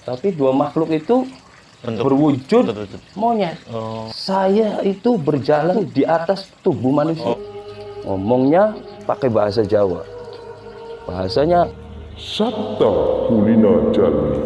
Tapi dua makhluk itu berwujud monyet. Saya itu berjalan di atas tubuh manusia. Ngomongnya pakai bahasa Jawa. Bahasanya Sabta Kulina Jalmi.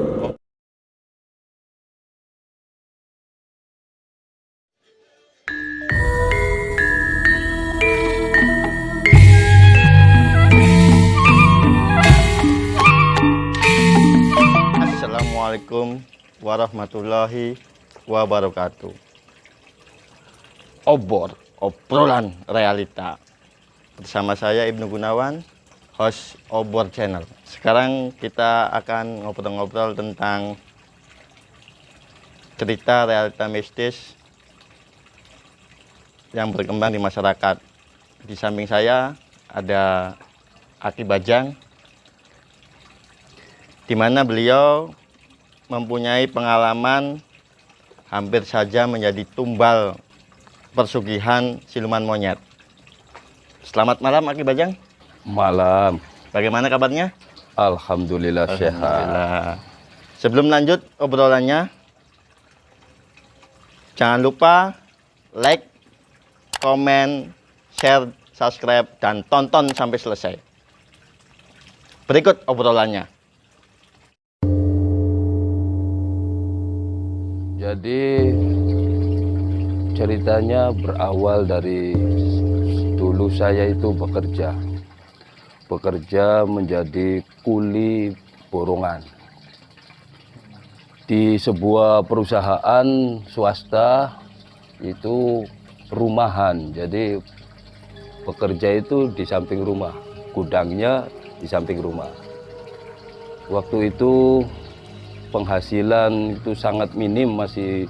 Assalamualaikum warahmatullahi wabarakatuh. Obrolan realita. Bersama saya Ibnu Gunawan, host Obor Channel. Sekarang kita akan ngobrol-ngobrol tentang cerita realita mistis yang berkembang di masyarakat. Di samping saya ada Aki Bajang, di mana beliau mempunyai pengalaman hampir saja menjadi tumbal persugihan siluman monyet. Selamat malam Aki Bajang. malam. Bagaimana kabarnya? Alhamdulillah sehat. Alhamdulillah. Sebelum lanjut obrolannya, jangan lupa like, komen, share, subscribe, dan tonton sampai selesai. Berikut obrolannya. Jadi ceritanya berawal dari dulu saya itu bekerja menjadi kuli borongan di sebuah perusahaan swasta, itu rumahan. Jadi bekerja itu di samping rumah, gudangnya di samping rumah. Waktu itu penghasilan itu sangat minim, masih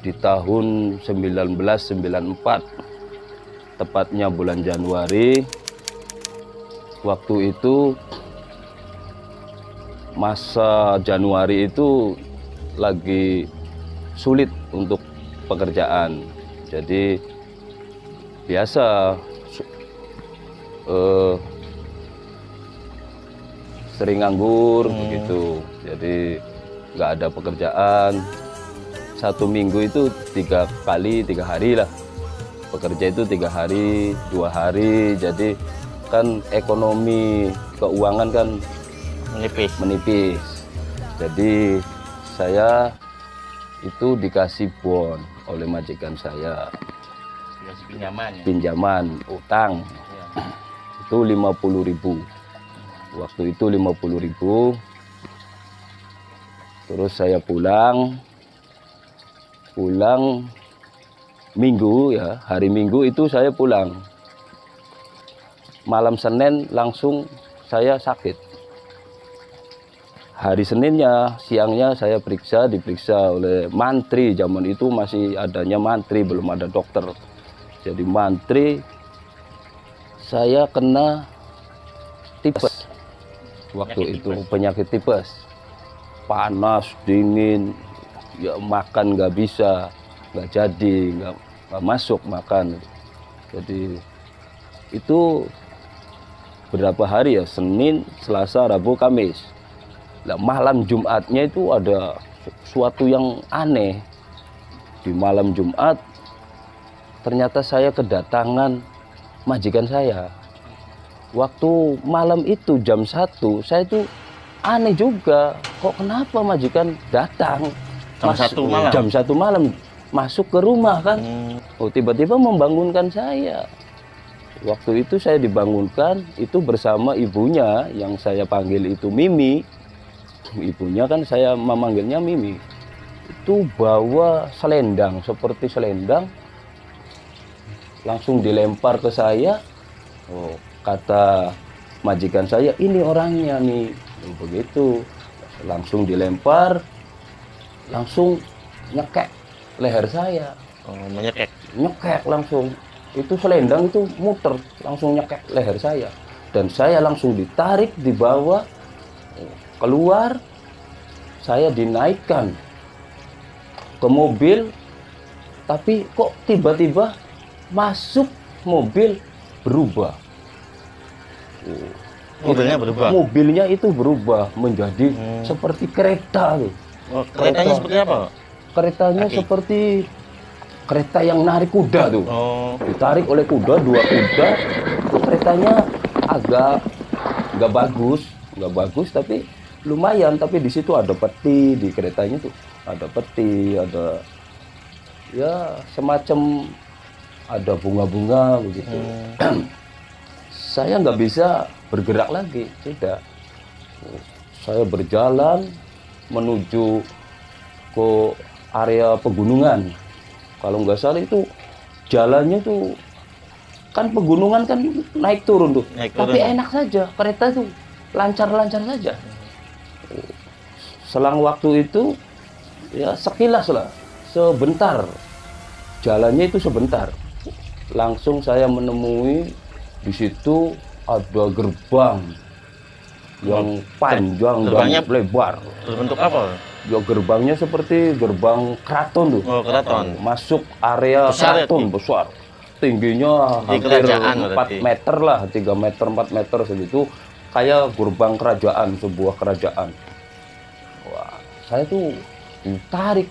di tahun 1994, tepatnya bulan Januari. Waktu itu masa Januari itu lagi sulit untuk pekerjaan. Jadi biasa sering nganggur begitu. Jadi nggak ada pekerjaan. Satu minggu itu 3 hari lah bekerja, itu 3 hari 2 hari. Jadi kan ekonomi keuangan kan menipis. Jadi saya itu dikasih bon oleh majikan saya, pinjaman utang ya. Itu 50.000. Waktu itu 50.000. Terus saya pulang Minggu ya, hari Minggu itu saya pulang. Malam Senin langsung saya sakit. Hari Seninnya, siangnya saya diperiksa oleh mantri. Zaman itu masih adanya mantri, belum ada dokter. Jadi mantri, saya kena tipes. Waktu itu penyakit tipes. Panas, dingin, ya makan nggak bisa, nggak jadi, nggak masuk makan. Jadi itu berapa hari ya, Senin, Selasa, Rabu, Kamis. Nah, malam Jumatnya itu ada suatu yang aneh. Di malam Jumat ternyata saya kedatangan majikan saya. Waktu malam itu jam 1, saya itu aneh juga, kok kenapa majikan datang jam 1 malam masuk ke rumah kan. Oh, tiba-tiba membangunkan saya. Waktu itu saya dibangunkan itu bersama ibunya, yang saya panggil itu Mimi. Ibunya kan saya memanggilnya Mimi. Itu bawa selendang, seperti selendang, langsung dilempar ke saya. Oh, kata majikan saya, ini orangnya nih. Begitu langsung dilempar, langsung nyekek leher saya. Nyekek langsung. Itu selendang itu muter, langsung nyekek leher saya. Dan saya langsung ditarik, dibawa keluar. Saya dinaikkan ke mobil, tapi kok tiba-tiba masuk mobil berubah. Mobilnya berubah? Mobilnya itu berubah menjadi seperti kereta. Oh, keretanya seperti apa? Keretanya Kaki. seperti kereta yang narik kuda tuh. Oh, Ditarik oleh kuda, 2 kuda. Itu keretanya agak nggak bagus tapi lumayan. Tapi di situ ada peti, di keretanya tuh ada peti, ada ya semacam ada bunga-bunga begitu. Saya nggak bisa bergerak lagi, tidak. Saya berjalan menuju ke area pegunungan. Kalau nggak salah itu jalannya tuh kan pegunungan kan naik turun tuh, Naik turun. tapi enak saja, kereta tuh lancar-lancar saja. Selang waktu itu ya sekilas lah, sebentar, jalannya itu sebentar. Langsung saya menemui di situ ada gerbang yang panjang Gerbangnya dan lebar. berbentuk apa? Ya gerbangnya seperti gerbang keraton tuh. Oh, keraton. Masuk area Besar ya, keraton Ki? besar. Tingginya Di hampir kerajaan 4 berarti. meter lah, 3 meter, 4 meter segitu. Kayak gerbang kerajaan, sebuah kerajaan. Wah, saya tuh ditarik.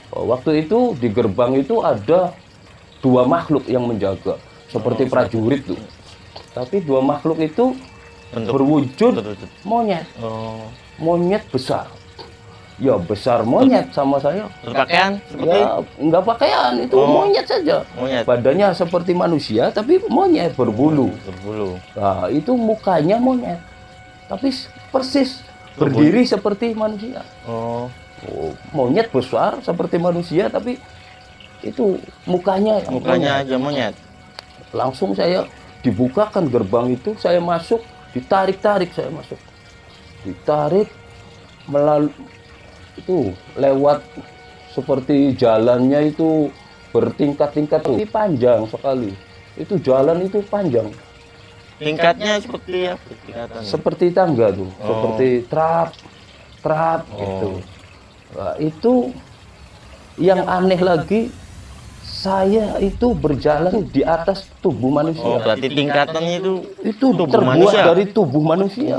Waktu itu di gerbang itu ada 2 makhluk yang menjaga. Seperti prajurit tuh. Tapi 2 makhluk itu berwujud monyet. Oh, Monyet besar. Ya besar monyet sama saya. berpakaian seperti Ya nggak pakaian, itu Oh. monyet saja. monyet. Badannya seperti manusia tapi monyet berbulu. Berbulu. Nah, itu mukanya monyet. Tapi persis berdiri seperti manusia. Oh, Oh, monyet besar seperti manusia tapi itu mukanya yang mukanya monyet. aja monyet. Langsung saya dibukakan gerbang itu, saya masuk, ditarik-tarik saya masuk. Ditarik melalui itu lewat seperti jalannya itu bertingkat-tingkat tapi panjang sekali. Itu jalan itu panjang. Tingkatnya seperti apa? Tingkatan. Seperti tangga tuh, Oh. seperti trap gitu. Nah, itu yang aneh lagi, saya itu berjalan di atas tubuh Oh, manusia. berarti tingkatannya itu Itu tubuh terbuat manusia? dari tubuh manusia.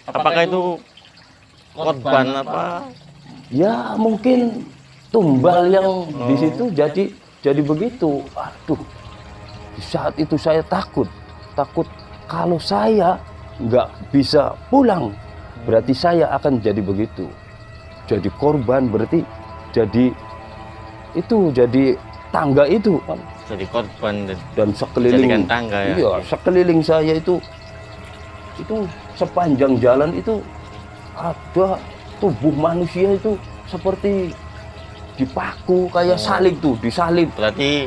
Apakah itu korban apa? Ya mungkin tumbal yang di situ jadi begitu. Aduh, di saat itu saya takut kalau saya nggak bisa pulang, berarti saya akan jadi begitu. Jadi korban berarti jadi tangga itu kan. Jadi korban Dan sekeliling Jadikan tangga ya? Iya, sekeliling saya itu sepanjang jalan itu ada tubuh manusia itu seperti dipaku kayak salib tuh, disalib. berarti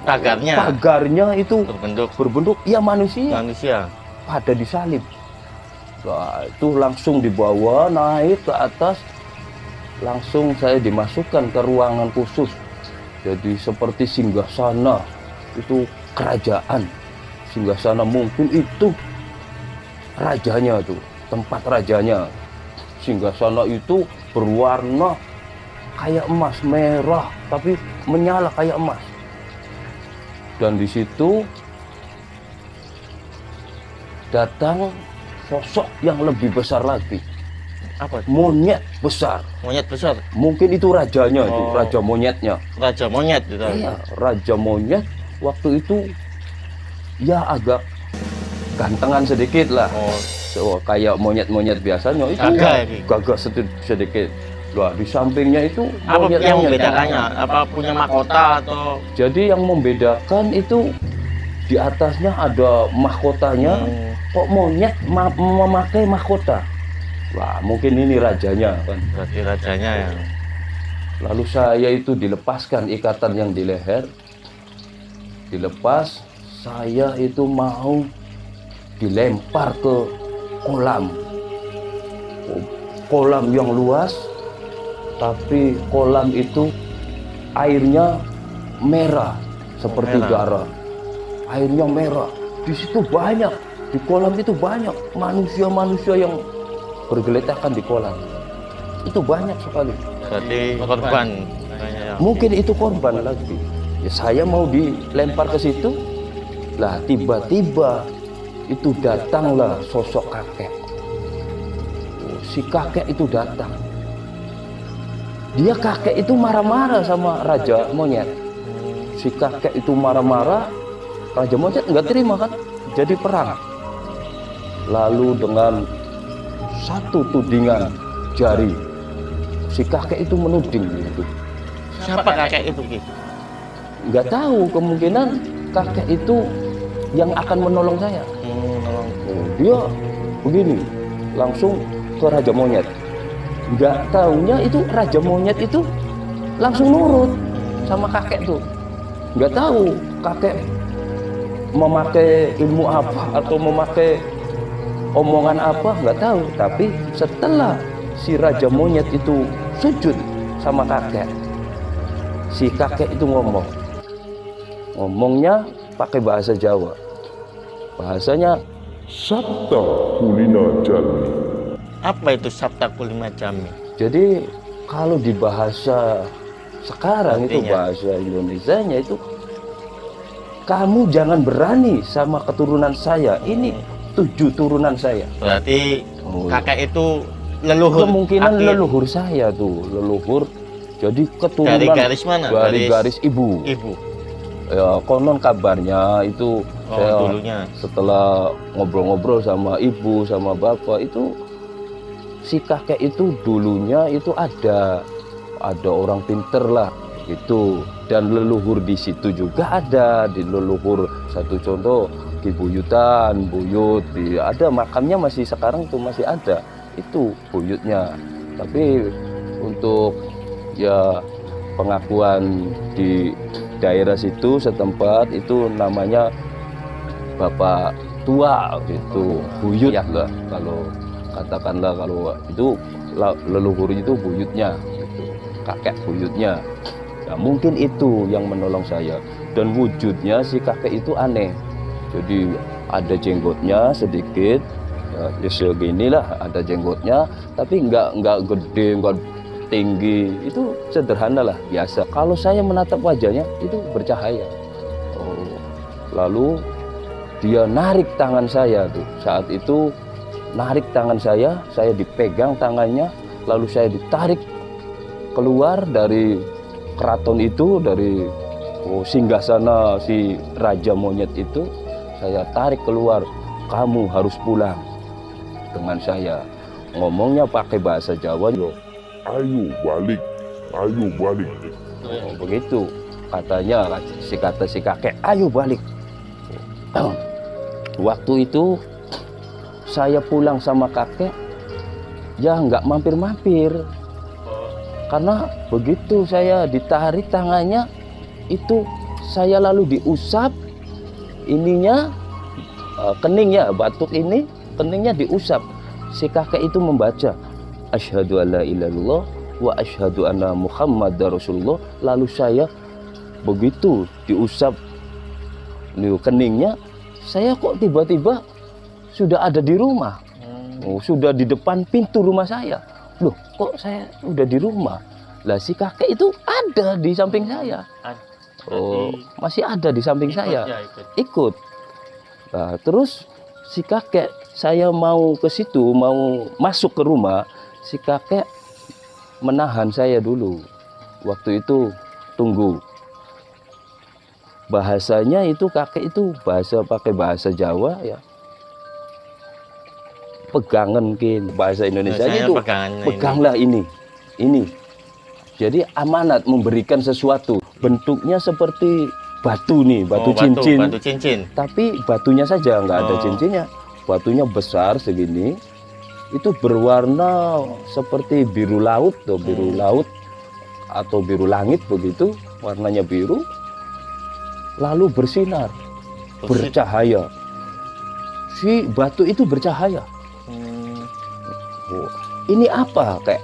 tagarnya Pagarnya itu berbentuk ya manusia manusia. pada disalib. Nah, itu langsung dibawa naik ke atas, langsung saya dimasukkan ke ruangan khusus. Jadi seperti singgasana, itu kerajaan. Singgasana mungkin itu rajanya tuh, tempat rajanya. Singgasana itu berwarna kayak emas, merah, tapi menyala kayak emas. Dan di situ datang sosok yang lebih besar lagi, Apa? monyet besar. Monyet besar. Mungkin itu rajanya, itu Oh. raja monyetnya. Raja monyet gitu. Iya, raja monyet waktu itu ya agak gantengan sedikit lah. Oh, So, kayak monyet-monyet biasanya itu Gagah ya, Ki? gagah sedikit. Lah di sampingnya itu apa yang monyet-monyet. membedakannya? Apa punya mahkota atau Jadi yang membedakan itu di atasnya ada mahkotanya. Kok monyet memakai mahkota? Wah, mungkin ini rajanya kan. berarti rajanya ya? Lalu saya itu dilepaskan ikatan yang di leher. Dilepas, saya itu mau dilempar ke kolam. Kolam yang luas, tapi kolam itu airnya merah seperti merah. darah. Airnya merah. Di situ banyak, di kolam itu banyak manusia-manusia yang bergeletakan di kolam. Itu banyak sekali. Berarti korban kayaknya ya. Mungkin itu korban lagi. Ya, saya mau dilempar ke situ. Lah tiba-tiba itu datanglah sosok kakek. Oh, si kakek itu datang. dia kakek itu marah-marah sama Raja Monyet. Si kakek itu marah-marah, Raja Monyet nggak terima kan, jadi perang. Lalu dengan satu tudingan jari, si kakek itu menuding gitu. Siapa kakek itu, Ki? Nggak tahu, kemungkinan kakek itu yang akan menolong saya. Nolong. Dia begini, langsung ke Raja Monyet. Nggak taunya itu Raja Monyet itu langsung nurut sama kakek tuh. Nggak tahu kakek memakai ilmu apa atau memakai omongan apa, nggak tahu. Tapi setelah si Raja Monyet itu sujud sama kakek, si kakek itu ngomongnya pakai bahasa Jawa. Bahasanya Sabta Kulina Jalmi. Apa itu Sabta Kulina Jalmi? jadi kalau di bahasa sekarang itu Artinya? bahasa Indonesianya itu, kamu jangan berani sama keturunan saya. Ini 7 turunan saya. Berarti Oh, kakek itu leluhur. Kemungkinan akhir. leluhur saya tuh, leluhur. Jadi keturunan Dari garis mana? Dari garis ibu. Ibu. Ya, konon kabarnya itu saya Dulunya. setelah ngobrol-ngobrol sama ibu sama bapak itu, si kakek itu dulunya itu ada orang pinter lah itu, dan leluhur di situ juga ada. Di leluhur satu contoh Ki Buyutan, buyut ada makamnya, masih sekarang tuh masih ada itu buyutnya. Tapi untuk ya pengakuan di daerah situ setempat itu namanya bapak tua gitu, buyut ya lah kalau katakanlah. Kalau itu leluhur itu buyutnya gitu, kakek buyutnya. Nah, mungkin itu yang menolong saya. Dan wujudnya si kakek itu aneh, jadi ada jenggotnya sedikit ya segini lah, ada jenggotnya, tapi nggak gede, nggak tinggi, itu sederhana lah, biasa. Kalau saya menatap wajahnya itu bercahaya. Lalu dia narik tangan saya tuh, saat itu narik tangan saya dipegang tangannya, lalu saya ditarik keluar dari keraton itu, dari singgasana si Raja Monyet itu. Saya tarik keluar, kamu harus pulang dengan saya. Ngomongnya pakai bahasa Jawa. Ayo balik, ayo balik. Begitu katanya, si kakek, ayo balik. Waktu itu saya pulang sama kakek, ya nggak mampir-mampir. Karena begitu saya ditarik tangannya, itu saya lalu diusap ininya, keningnya, batuk ini, keningnya diusap. Si kakek itu membaca, asyhadu alla ilaha illallah wa asyhadu anna Muhammadar Rasulullah. Lalu saya begitu diusap keningnya, saya kok tiba-tiba sudah ada di rumah. Sudah di depan pintu rumah saya. Loh, kok saya udah di rumah? Lah si kakek itu ada di samping saya. Masih ada di samping saya. Ikut. Nah, terus si kakek, saya mau ke situ, mau masuk ke rumah, si kakek menahan saya dulu. Waktu itu tunggu. Bahasanya itu kakek itu pakai bahasa Jawa ya. Pegangan bahasa Indonesia itu peganglah ini. Jadi amanat memberikan sesuatu. Bentuknya seperti batu nih, batu cincin. Tapi batunya saja, nggak ada cincinnya. Batunya besar segini. Itu berwarna seperti biru laut atau biru langit begitu, warnanya biru. Lalu bersinar, bercahaya. Si batu itu bercahaya. Ini apa, Kek?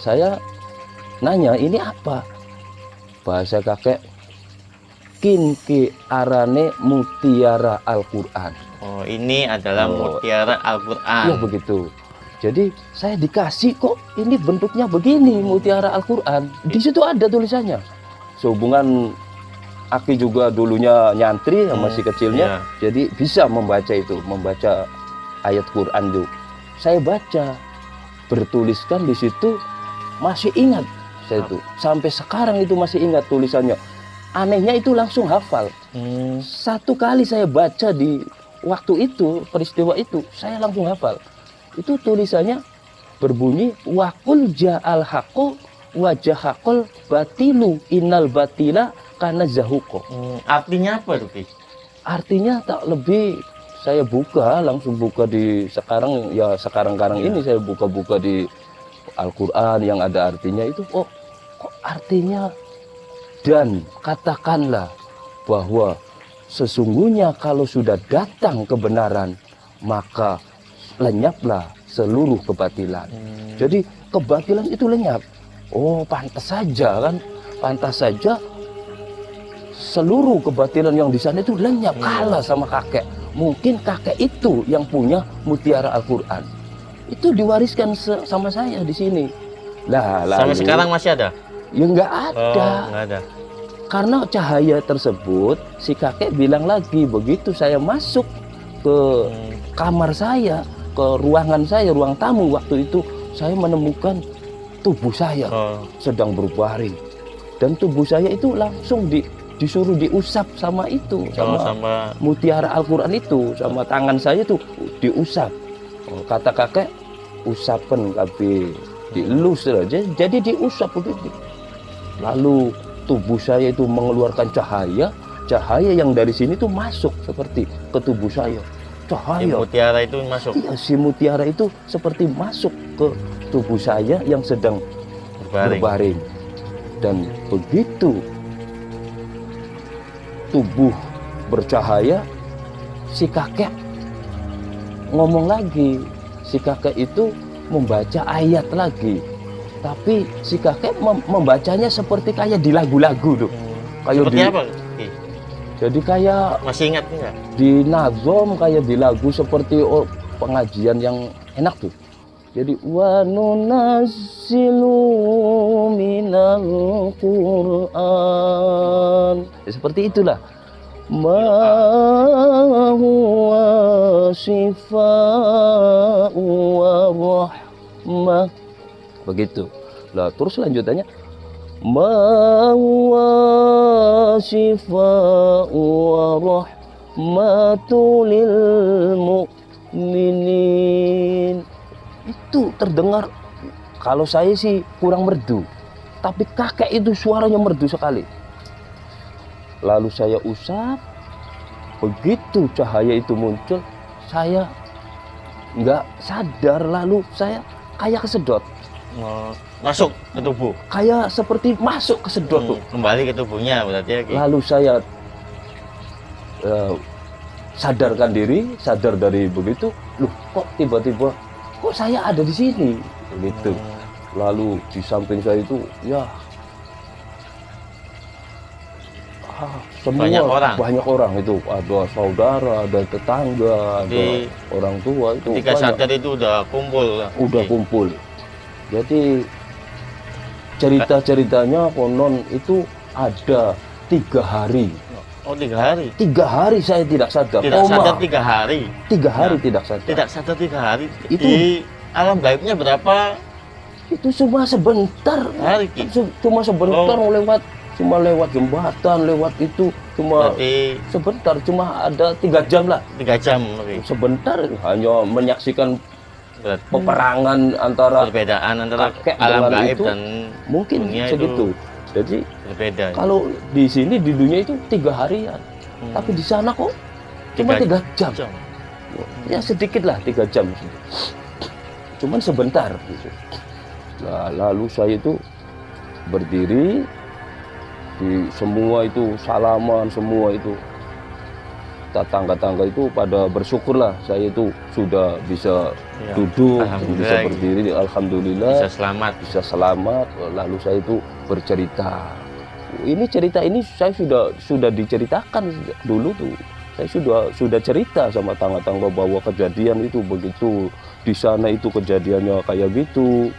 Saya nanya, ini apa? Bahasa kakek, kinki arane mutiara Al-Quran. Ini adalah mutiara Al-Quran. Ya begitu. Jadi saya dikasih, kok ini bentuknya begini, mutiara Al-Quran. Di situ ada tulisannya. Sehubungan Aki juga dulunya nyantri, masih kecilnya, jadi bisa membaca itu, membaca ayat Quran itu. Saya baca, bertuliskan di situ masih ingat saya itu. Sampai sekarang itu masih ingat tulisannya. Anehnya itu langsung hafal. Satu kali saya baca di waktu itu, peristiwa itu, saya langsung hafal. Itu tulisannya berbunyi waqul ja'al haqqu wa jahaqal batilu innal batila kana zahuqa. Artinya apa itu, Ki? Artinya tak lebih, saya langsung buka di sekarang ya, sekarang ini saya buka di Al-Qur'an yang ada artinya itu. Oh, kok artinya, dan katakanlah bahwa sesungguhnya kalau sudah datang kebenaran maka lenyaplah seluruh kebatilan. Jadi kebatilan itu lenyap. Oh, pantas saja kan, pantas saja seluruh kebatilan yang di sana itu lenyap, kalah sama kakek. Mungkin kakek itu yang punya mutiara Al-Qur'an. Itu diwariskan sama saya di sini. Lah, sampai sekarang masih ada? Ya nggak ada. Oh, nggak ada. Karena cahaya tersebut, si kakek bilang lagi, begitu saya masuk ke kamar saya, ke ruangan saya, ruang tamu waktu itu, saya menemukan tubuh saya sedang berbaring. Dan tubuh saya itu langsung disuruh diusap sama itu, sama mutiara Al-Qur'an itu, sama tangan saya itu diusap. Kata kakek, usapen kabeh, dielus aja, jadi diusap begitu. Lalu tubuh saya itu mengeluarkan cahaya yang dari sini tuh masuk seperti ke tubuh saya. Cahaya. Si mutiara itu masuk. Iya, si mutiara itu seperti masuk ke tubuh saya yang sedang berbaring. Dan begitu tubuh bercahaya, si kakek ngomong lagi. Si kakek itu membaca ayat lagi. Tapi si kakek membacanya seperti kayak di lagu-lagu tuh. Kayak seperti apa? Jadi kayak masih ingat enggak? Di nazom, kayak di lagu seperti pengajian yang enak tuh. Jadi wa nunazzilu minal Qur'an. Ya, seperti itulah. Ma huwa shifa'u wa rahmah. Begitu. Lah terus lanjutannya ma huwa shifa'u wa rahmatul lil mu'minin. Itu terdengar, kalau saya sih kurang merdu, tapi kakek itu suaranya merdu sekali. Lalu saya usap, begitu cahaya itu muncul, saya nggak sadar, lalu saya kayak kesedot. Masuk ke tubuh? Kayak seperti masuk kesedot tuh. Kembali ke tubuhnya berarti ya? Lalu saya sadarkan diri, sadar dari begitu, loh kok tiba-tiba kok saya ada di sini, begitu. Lalu di samping saya itu ya semua banyak orang itu, ada saudara, ada tetangga, ada orang tua itu. Ketika sadar itu udah kumpul. Jadi cerita-ceritanya konon itu ada 3 hari. Oh, 3 hari? 3 hari saya tidak sadar. Sadar 3 hari? 3 hari tidak sadar. Tidak sadar 3 hari? Itu di alam gaibnya berapa? Itu cuma sebentar. Hari? Cuma sebentar, cuma lewat jembatan, lewat itu. Berarti sebentar, cuma ada 3 jam lah. 3 jam? Sebentar, hanya menyaksikan peperangan antara perbedaan antara alam gaib itu, dan mungkin segitu. Jadi berbeda. Kalau di sini di dunia itu 3 harian, tapi di sana kok cuma 3 jam. Ya sedikit lah 3 jam. Cuman sebentar gitu. Nah, lalu saya itu berdiri, di semua itu salaman, semua itu tetangga-tangga itu pada bersyukurlah saya itu sudah bisa duduk, bisa berdiri, alhamdulillah bisa selamat. Lalu saya itu bercerita. Cerita ini saya sudah diceritakan dulu tuh. Saya sudah cerita sama tangga-tangga bahwa kejadian itu begitu, di sana itu kejadiannya kayak gitu.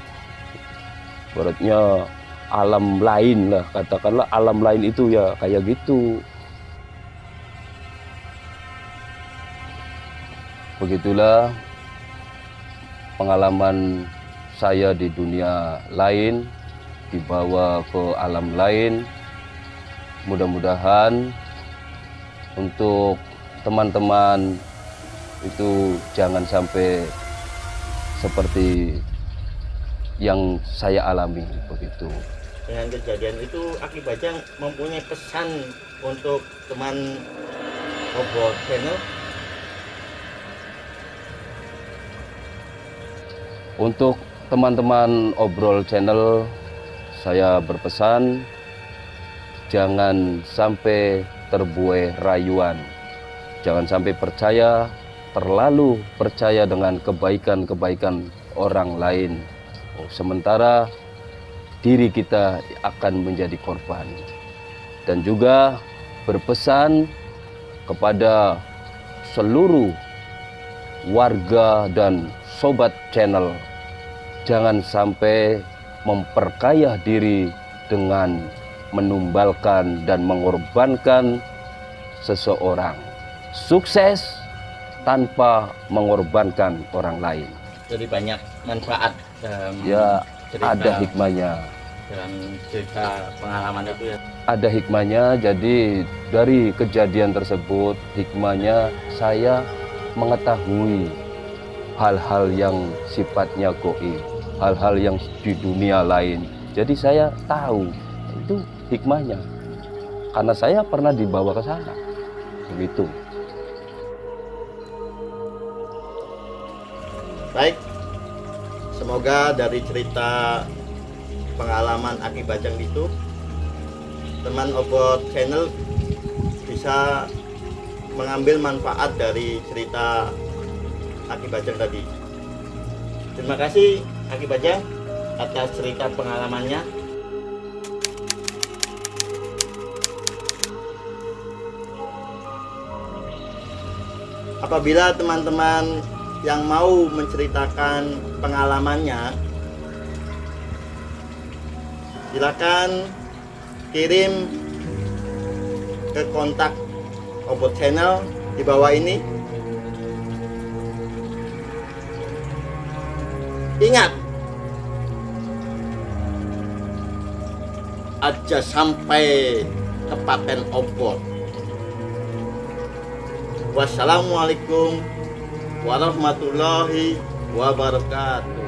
Baratnya alam lain lah, katakanlah alam lain itu ya kayak gitu. Begitulah pengalaman saya di dunia lain, dibawa ke alam lain. Mudah-mudahan untuk teman-teman itu jangan sampai seperti yang saya alami begitu. Dengan kejadian itu Aki Bajang mempunyai pesan untuk teman Obrol Channel. Untuk teman-teman Obrol Channel, saya berpesan jangan sampai terbuai rayuan, jangan sampai terlalu percaya dengan kebaikan-kebaikan orang lain, sementara diri kita akan menjadi korban. Dan juga berpesan kepada seluruh warga dan sobat channel, jangan sampai memperkaya diri dengan menumbalkan dan mengorbankan seseorang. Sukses tanpa mengorbankan orang lain. Jadi banyak manfaat dalam Ya, cerita, ada hikmahnya. dalam cerita pengalaman itu ya. Ada hikmahnya, jadi dari kejadian tersebut hikmahnya saya mengetahui hal-hal yang sifatnya gaib, hal-hal yang di dunia lain. Jadi saya tahu itu hikmahnya, karena saya pernah dibawa ke sana. Begitu. Baik, semoga dari cerita pengalaman Aki Bajang itu, teman Obrol Channel bisa mengambil manfaat dari cerita Aki Bajang tadi. Terima kasih Aki Bajang atas cerita pengalamannya. Apabila teman-teman yang mau menceritakan pengalamannya, silakan kirim ke kontak Obrol Channel di bawah ini. Ingat, aja sampai Kabupaten Obrol. Wassalamualaikum warahmatullahi wabarakatuh.